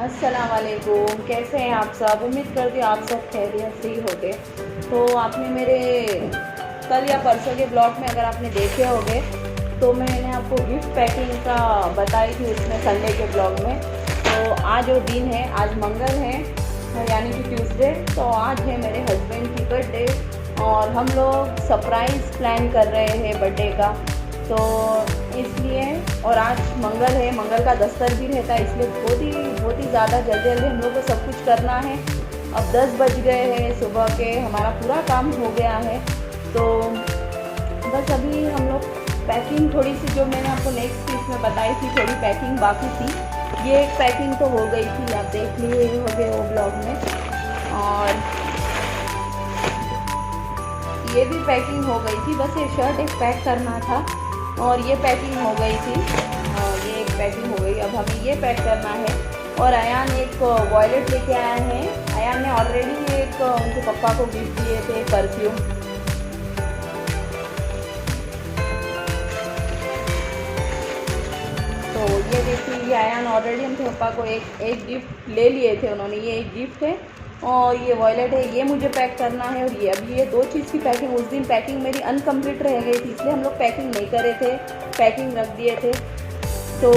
अस्सलाम वालेकुम। कैसे हैं आप सब? उम्मीद करती हूँ आप सब खैरियत से ही होंगे। तो आपने मेरे कल या परसों के ब्लॉग में अगर आपने देखे होंगे तो मैंने आपको गिफ्ट पैकिंग का बताई थी उसमें, संडे के ब्लॉग में। तो आज वो दिन है, आज मंगल है यानी कि ट्यूसडे। तो आज है मेरे हस्बैंड की बर्थडे और हम लोग सरप्राइज़ प्लान कर रहे हैं बर्थडे का। तो इसलिए, और आज मंगल है, मंगल का दस्तर भी रहता है, इसलिए बहुत ही ज़्यादा जल्दी जल्दी हम लोग को सब कुछ करना है। अब 10 बज गए हैं सुबह के, हमारा पूरा काम हो गया है। तो बस अभी हम लोग पैकिंग थोड़ी सी, जो मैंने आपको नेक्स्ट पीस में बताई थी, थोड़ी पैकिंग बाकी थी। ये एक पैकिंग तो हो गई थी, आप देख लिए होंगे वो ब्लॉग में। और ये भी पैकिंग हो गई थी, बस ये शर्ट एक पैक करना था और ये पैकिंग हो गई थी। और ये एक पैकिंग हो गई, अब हमें ये पैक करना है। और अयान एक वॉयलेट लेके आया है। अयान ने ऑलरेडी एक उनके पापा को गिफ्ट दिए थे परफ्यूम। तो ये देखिए, ये अयान ऑलरेडी उनके पापा को एक गिफ्ट ले लिए थे उन्होंने। ये एक गिफ्ट है और ये वॉयलेट है, ये मुझे पैक करना है। और ये अभी ये 2 चीज़ की पैकिंग, उस दिन पैकिंग मेरी अनकम्प्लीट रह गई थी, इसलिए हम लोग पैकिंग नहीं करे थे, पैकिंग रख दिए थे। तो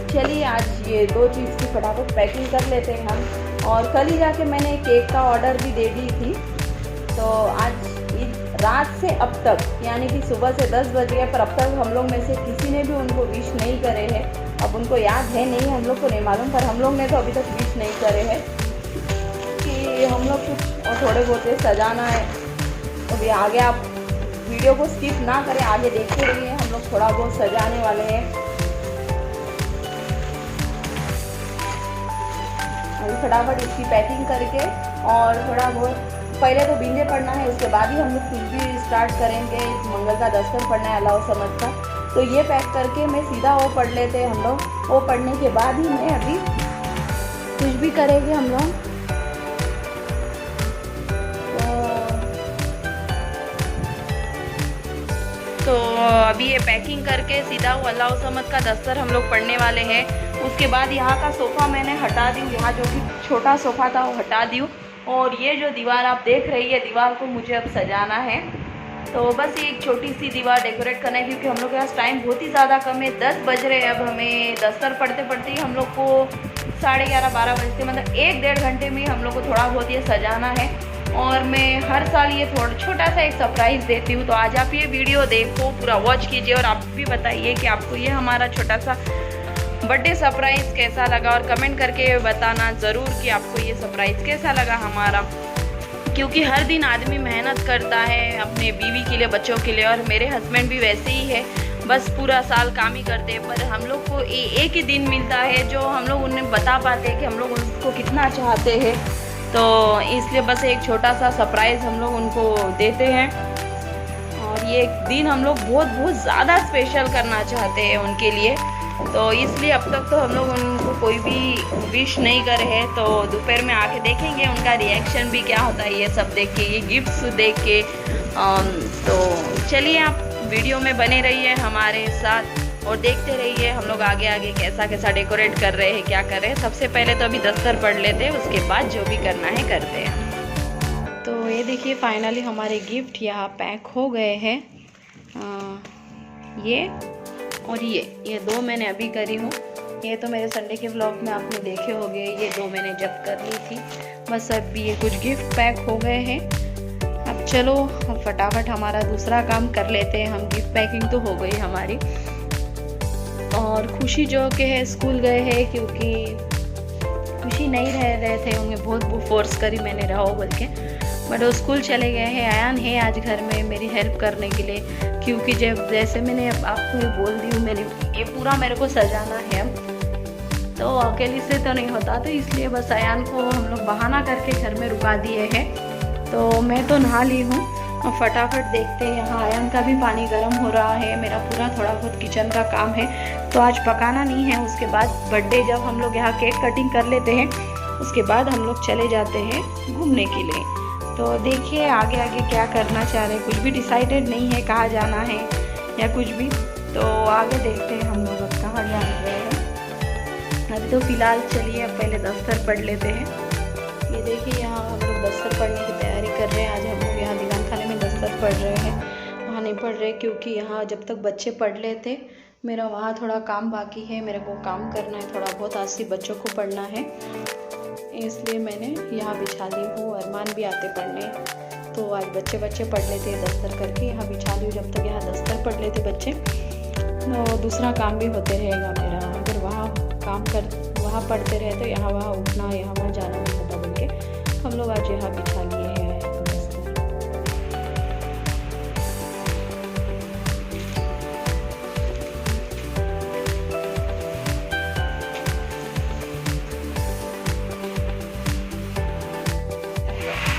चलिए आज ये 2 चीज़ की फटाफट पैकिंग कर लेते हैं हम। और कल ही जाके मैंने केक का ऑर्डर भी दे दी थी। तो आज रात से अब तक, यानी कि सुबह से 10 बज गए, पर अब तक हम लोग में से किसी ने भी उनको विश नहीं करे हैं। अब उनको याद है नहीं, हम लोग को नहीं मालूम, पर हम लोग ने तो अभी तक विश नहीं करे हैं। कि हम लोग कुछ और थोड़े बहुत सजाना है। अभी आगे आप वीडियो को स्किप ना करें, आगे देखते रहिए, हम लोग थोड़ा बहुत सजाने वाले हैं। अभी फटाफट इसकी पैकिंग करके और थोड़ा बहुत पहले तो बिंदे पढ़ना है, उसके बाद ही हम लोग कुछ भी स्टार्ट करेंगे। मंगल का दस्तर पढ़ना है अल्लाह समझ का। तो ये पैक करके मैं सीधा वो पढ़ लेते हैं हम लोग। वो पढ़ने के बाद ही मैं अभी कुछ भी करेंगे हम लोग। तो अभी ये पैकिंग करके सीधा वो अल्लाह समद का दस्तर हम लोग पढ़ने वाले हैं। उसके बाद यहाँ का सोफ़ा मैंने हटा दी, यहाँ जो कि छोटा सोफ़ा था वो हटा दी। और ये जो दीवार आप देख रही है, दीवार को मुझे अब सजाना है। तो बस ये एक छोटी सी दीवार डेकोरेट करना है, क्योंकि हम लोग के पास टाइम बहुत ही ज़्यादा कम है। 10 बज रहे हैं, अब हमें दस्तर पढ़ते पढ़ते ही हम लोग को 11:30-12 बजते, मतलब 1-1.5 घंटे में हम लोग को थोड़ा बहुत ये सजाना है। और मैं हर साल ये थोड़ा छोटा सा एक सरप्राइज़ देती हूँ। तो आज आप ये वीडियो देखो, पूरा वॉच कीजिए और आप भी बताइए कि आपको ये हमारा छोटा सा बर्थडे सरप्राइज़ कैसा लगा, और कमेंट करके बताना ज़रूर कि आपको ये सरप्राइज़ कैसा लगा हमारा। क्योंकि हर दिन आदमी मेहनत करता है अपने बीवी के लिए, बच्चों के लिए, और मेरे हस्बैंड भी वैसे ही है, बस पूरा साल काम ही करते हैं। पर हम लोग को एक ही दिन मिलता है जो हम लोग उन्हें बता पाते हैं कि हम लोग उनको कितना चाहते हैं। तो इसलिए बस एक छोटा सा सरप्राइज़ हम लोग उनको देते हैं। और ये दिन हम लोग बहुत ज़्यादा स्पेशल करना चाहते हैं उनके लिए। तो इसलिए अब तक तो हम लोग उनको कोई भी विश नहीं करे हैं। तो दोपहर में आके देखेंगे उनका रिएक्शन भी क्या होता है, ये सब देख के, ये गिफ्ट्स देख के। तो चलिए आप वीडियो में बने रहिए हमारे साथ और देखते रहिए हम लोग आगे आगे कैसा कैसा डेकोरेट कर रहे हैं, क्या कर रहे हैं। सबसे पहले तो अभी दस्तर पढ़ लेते हैं, उसके बाद जो भी करना है करते हैं। तो ये देखिए, फाइनली हमारे गिफ्ट यहाँ पैक हो गए हैं। ये और ये 2 मैंने अभी करी हूँ। ये तो मेरे संडे के व्लॉग में आपने देखे होंगे, ये 2 मैंने जब कर ली थी। बस अब ये कुछ गिफ्ट पैक हो गए हैं। अब चलो हम फटाफट हमारा दूसरा काम कर लेते हैं। हम गिफ्ट पैकिंग तो हो गई हमारी। और खुशी जो के है स्कूल गए हैं, क्योंकि खुशी नहीं रह रहे थे, उन्हें बहुत फोर्स करी मैंने, रहो बोल के, बट वो स्कूल चले गए हैं। अयान है आज घर में मेरी हेल्प करने के लिए, क्योंकि जब जैसे मैंने आपको ये बोल दी हूँ, मैंने ये पूरा मेरे को सजाना है, तो अकेले से तो नहीं होता। तो इसलिए बस अयान को हम लोग बहाना करके घर में रुका दिए हैं। तो मैं तो नहा ली हूँ और फटाफट देखते हैं। यहाँ अयान का भी पानी गर्म हो रहा है, मेरा पूरा थोड़ा बहुत किचन का काम है। तो आज पकाना नहीं है। उसके बाद बर्थडे जब हम लोग यहाँ केक कटिंग कर लेते हैं, उसके बाद हम लोग चले जाते हैं घूमने के लिए। तो देखिए आगे आगे क्या करना चाह रहे हैं, कुछ भी डिसाइडेड नहीं है कहाँ जाना है या कुछ भी। तो आगे देखते हैं हम लोग अब कहाँ जा रहे हैं। अभी तो फिलहाल चलिए अब पहले दस्तर पढ़ लेते हैं। ये देखिए यहाँ हम लोग दस्तर पढ़ने की तैयारी कर रहे हैं। आज हम लोग यहाँ दीवान खाने में दस्तर पढ़ रहे हैं, वहाँ नहीं पढ़ रहे क्योंकि यहाँ जब तक बच्चे पढ़ लेते मेरा वहाँ थोड़ा काम बाकी है, मेरे को काम करना है थोड़ा बहुत, 80 बच्चों को पढ़ना है, इसलिए मैंने यहाँ बिछा ली हूँ। अरमान भी आते पढ़ने, तो आज बच्चे पढ़ लेते हैं दस्तर करके, यहाँ बिछा ली हूँ। जब तक यहाँ दस्तर पढ़ लेते बच्चे तो दूसरा काम भी होते रहेगा मेरा। अगर वहाँ वहाँ पढ़ते रहे तो यहाँ वहाँ उठना, यहाँ वहाँ जाना नहीं होता, बोल के हम लोग आज यहाँ बिछा लिए हैं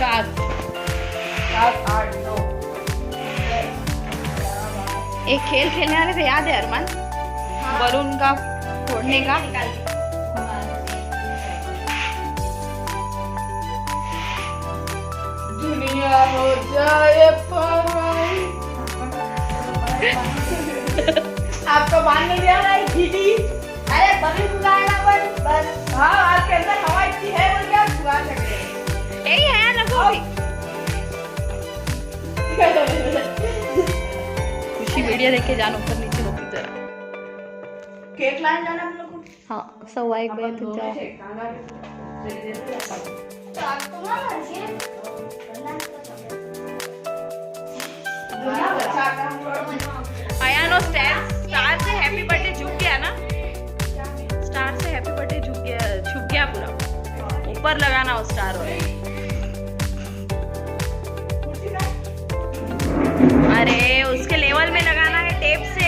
दस्तर। एक खेल खेलने वाले थे, याद है अरमान? बलून का फोड़ने का। दुनिया हो जाए पराई। आपको मान नहीं दिया ना दीदी? अरे बलून फुलाना बस। हाँ, आपके अंदर हवा इतनी है बोल के आप फुला सकते हैं। यही है ना खुशी वीडियो देख के जान ऊपर नीचे होती जरा। केक लाने जाना हम लोग को। हाँ, 1:15 बजे तक जाओ। आया स्टार से हैप्पी बर्थडे झुक गया ना? स्टार से हैप्पी बर्थडे झुक गया पूरा। ऊपर लगाना हो स्टार और अरे उसके लेवल में लगाना है टेप से।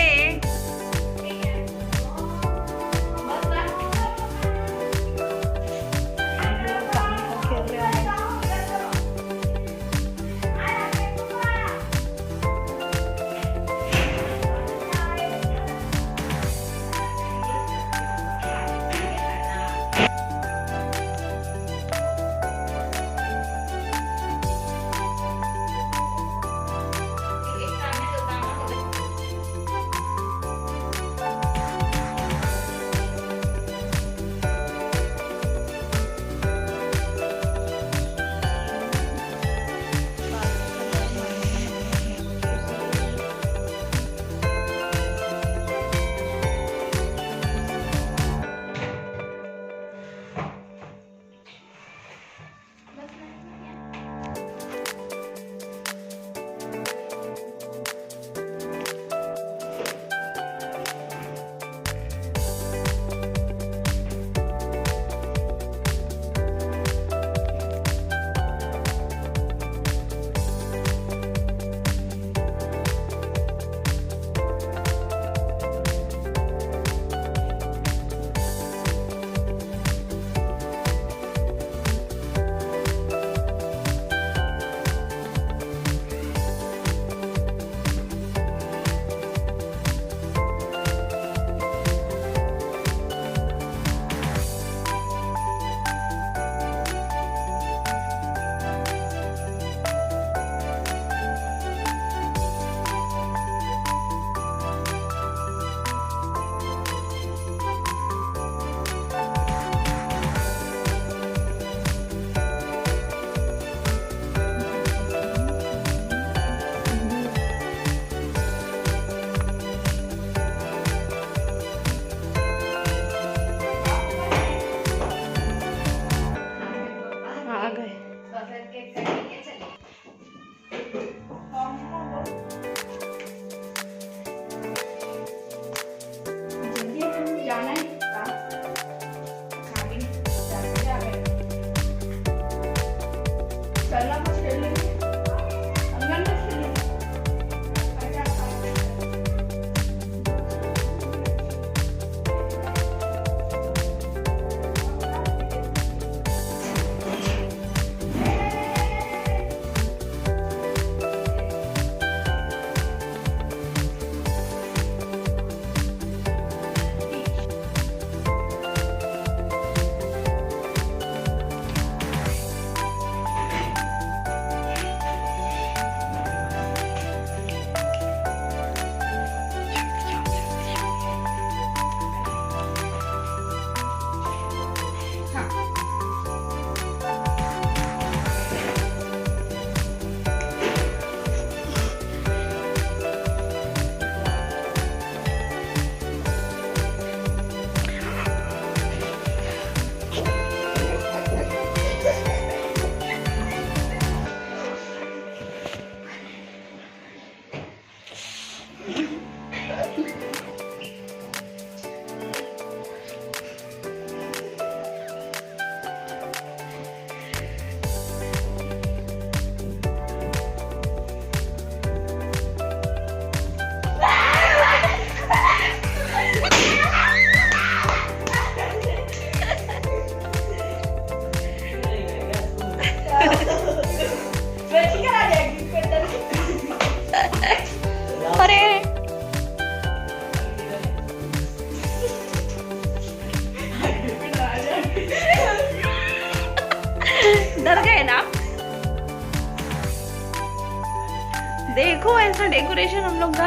देखो ऐसा डेकोरेशन हम लोग का।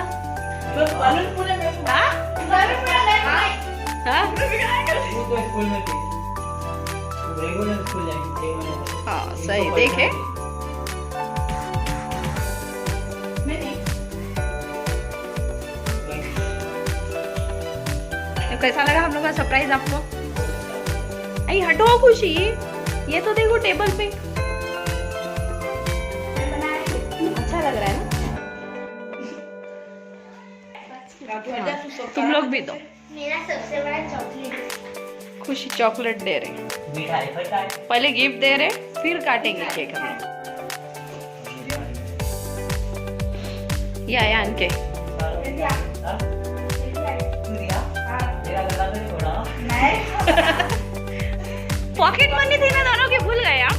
हाँ सही देखे। तो कैसा लगा हम लोग का सरप्राइज आपको? अरे हटो खुशी, ये तो देखो टेबल पे अच्छा लग रहा है ना। तुम लोग भी दो। मेरा सबसे बड़ा चॉकलेट। खुशी चॉकलेट दे रहे, पहले गिफ्ट दे रहे फिर काटेंगे केक हम लोग। ये आया इनके पॉकेट मनी थी ना दोनों के, भूल गए आप।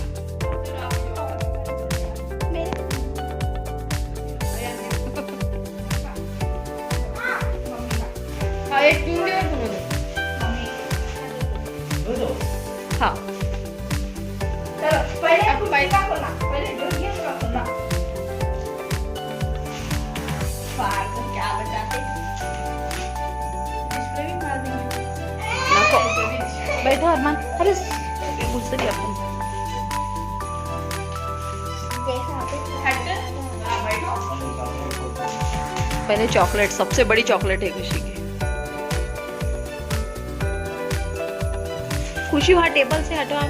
हाँ चलो पहले पैसा खोलना, पहले जो ये खोलना। फाड़ क्या बचाते? डिस्प्ले भी मार देंगे। नको बैठो अरमान। अरे गुस्से दिया तुम। जैसा हट बैठो। पहले चॉकलेट, सबसे बड़ी चॉकलेट है खुशी की। खुशी वहाँ टेबल से हटो आप।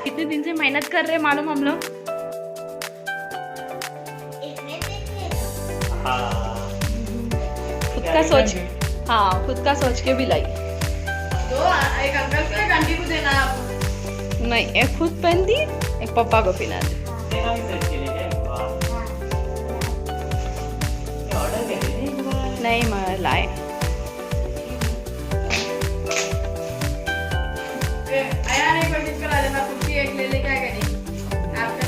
कितने दिन से मेहनत कर रहे हैं मालूम हम लोग। खुद का सोच, हाँ खुद का सोच के भी लाई। तो एक अंकल को एक आंटी को देना है आपको। नहीं, एक खुद पहन दी, एक पापा को पहना दी। नहीं मैं लाए। आया नहीं कोशिश करा देना, कुर्सी एक ले लेके आएगा नहीं आपका।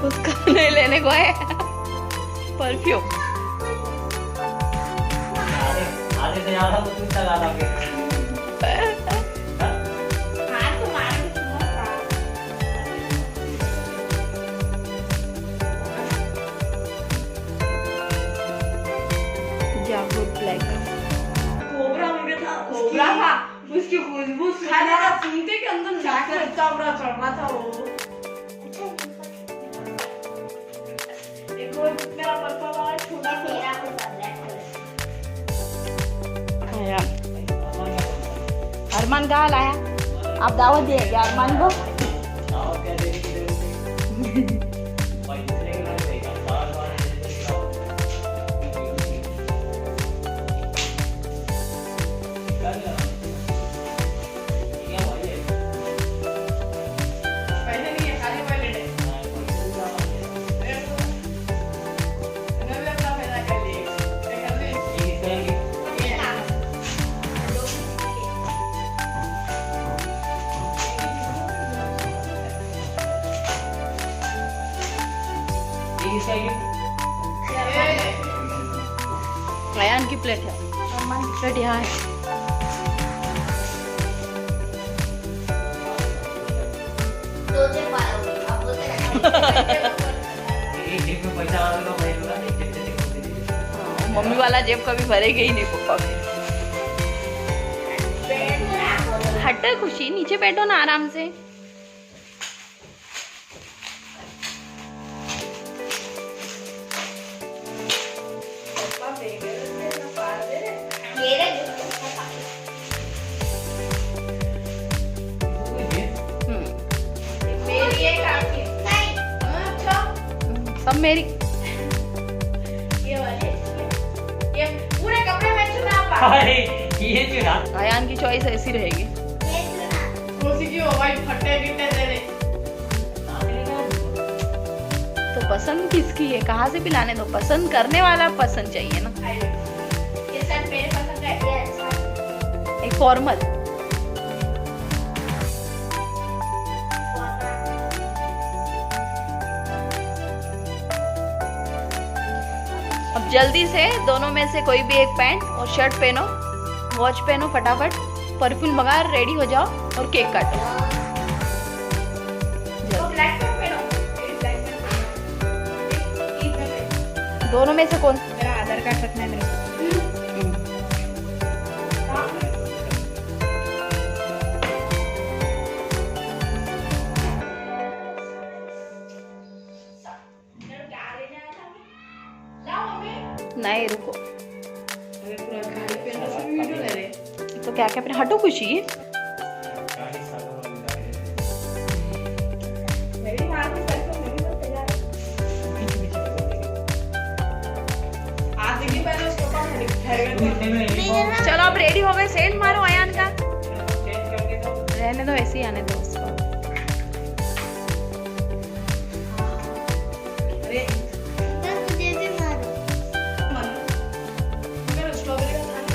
खुद का नहीं लेने को है परफ्यूम। आधे से ज्यादा वो तुम तक आ गए। ब्लैक कोबरा था, उसकी खुशबू सुनते के अंदर इतना बड़ा चढ़ रहा था वो। देखो मेरा पर्पल वाला छोटा मेरा अरमान कहाँ लाया? आप दावत दिए क्या अरमान को? अयान की प्लेट है, अरमान की प्लेट यहाँ है। मम्मी वाला जेब कभी भरेगा ही नहीं पापा के। हट खुशी, नीचे बैठो ना आराम से। सब मेरी ये वाले ये पूरे कपड़े में चुना पा। ये चुना अयान की चॉइस ऐसी रहेगी। उसी की वाइट फट्टे गिट्टे दे रहे। तो पसंद किसकी है, कहाँ से भी लाने दो, पसंद करने वाला पसंद चाहिए ना। ये शर्ट मेरे पसंद का है, अच्छा एक फॉर्मल। अब जल्दी से दोनों में से कोई भी एक पैंट और शर्ट पहनो, वॉच पहनो, फटाफट परफ्यूम मंगा, रेडी हो जाओ और केक काटो। तो ब्लैक पेन पहनो, मेरी ब्लैक पेन पहनो। ईद में पहनो। दोनों में से कौन? मेरा आधार कार्ड रखना है मेरे को। नहीं रुको, अरे पूरा गाड़ी पे ना सब वीडियो ले रहे। तो क्या क्या अपने हटो खुशी। मेरी मां की तरफ से मेरी तो तैयार है। आज देखिए पहले उसको चलो अब रेडी हो गए, सेल मारो अयान का। रहने दो, ऐसे ही आने दो उसको। अरे स्ट्रॉबेरी का खाना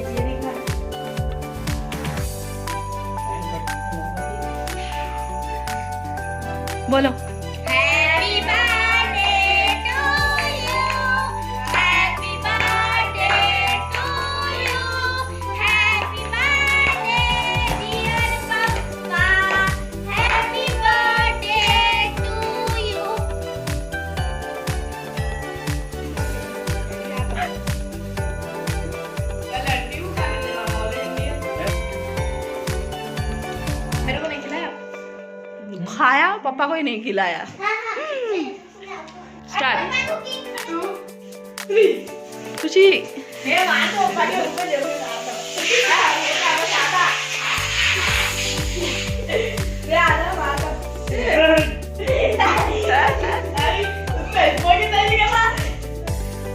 ये नहीं खाना। बोलो Happy birthday to you. Happy birthday to you. Happy birthday dear Papa. Happy birthday to you. मेरे को नहीं खिलाया। खाया, पापा को ही नहीं खिलाया। स्टार्ट खुशी। मेरा मान तो ऊपर के ऊपर जरूर आता। ये आधा माता। मैं कोई नहीं करना।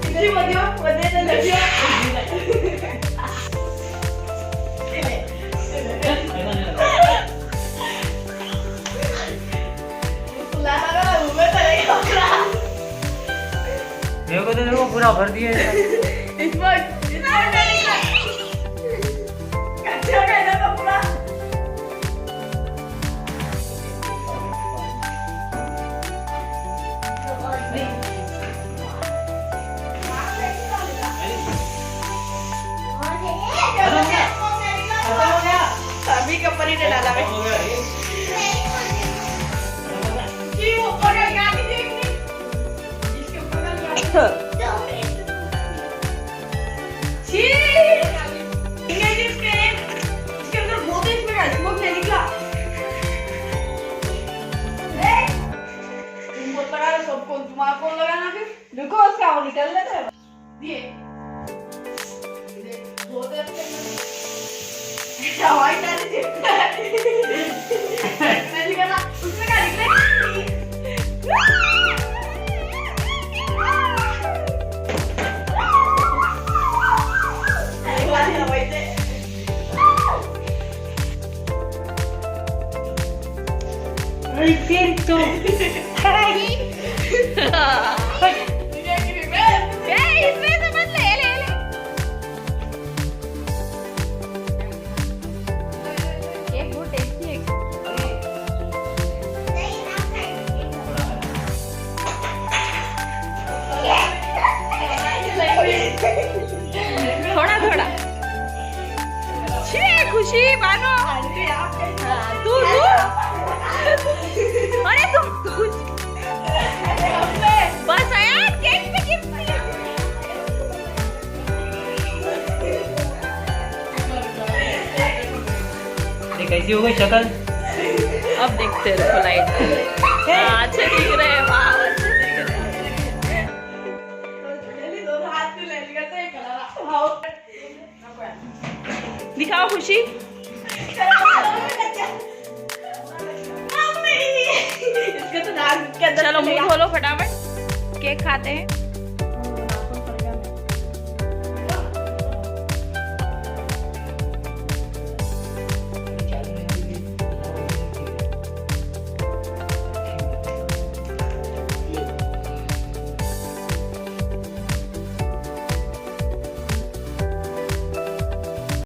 इसी वजह से लगियो। मेरे को तो देखो पूरा भर दिए। इस बार कच्चा कहना था पूरा। सभी के ऊपर ही डाला है। जी ऊपर का क्या कीजिए? इसके ऊपर का क्या? छी! इंग्लिश इसके अंदर बहुत इसमें का स्मोक नहीं निकला। तुम बहुत लगा रहे सबको, तुम्हारा कौन लगाना फिर? देखो उसका वो निकल लेते हैं। दिए। बहुत अच्छे। हवाई डाली थी। नहीं निकला, उसमें क्या निकले? फिर तो इसमें से मत ले ले ले। केक बहुत टेस्टी है। थोड़ा थोड़ा। छी खुशी मानो। हाँ, तू अरे तुम बस आया केक पे गिफ्ट। कैसी हो गई शक्ल? अब देखते रहो लाइट। हाँ अच्छे दिख रहे हैं, वाह अच्छे दिख रहे हैं। दोनों हाथ में ले लिया तो एक दिखाओ खुशी। इसका तो नाक के अंदर चलो मुंह धो लो फटाफट, केक खाते हैं।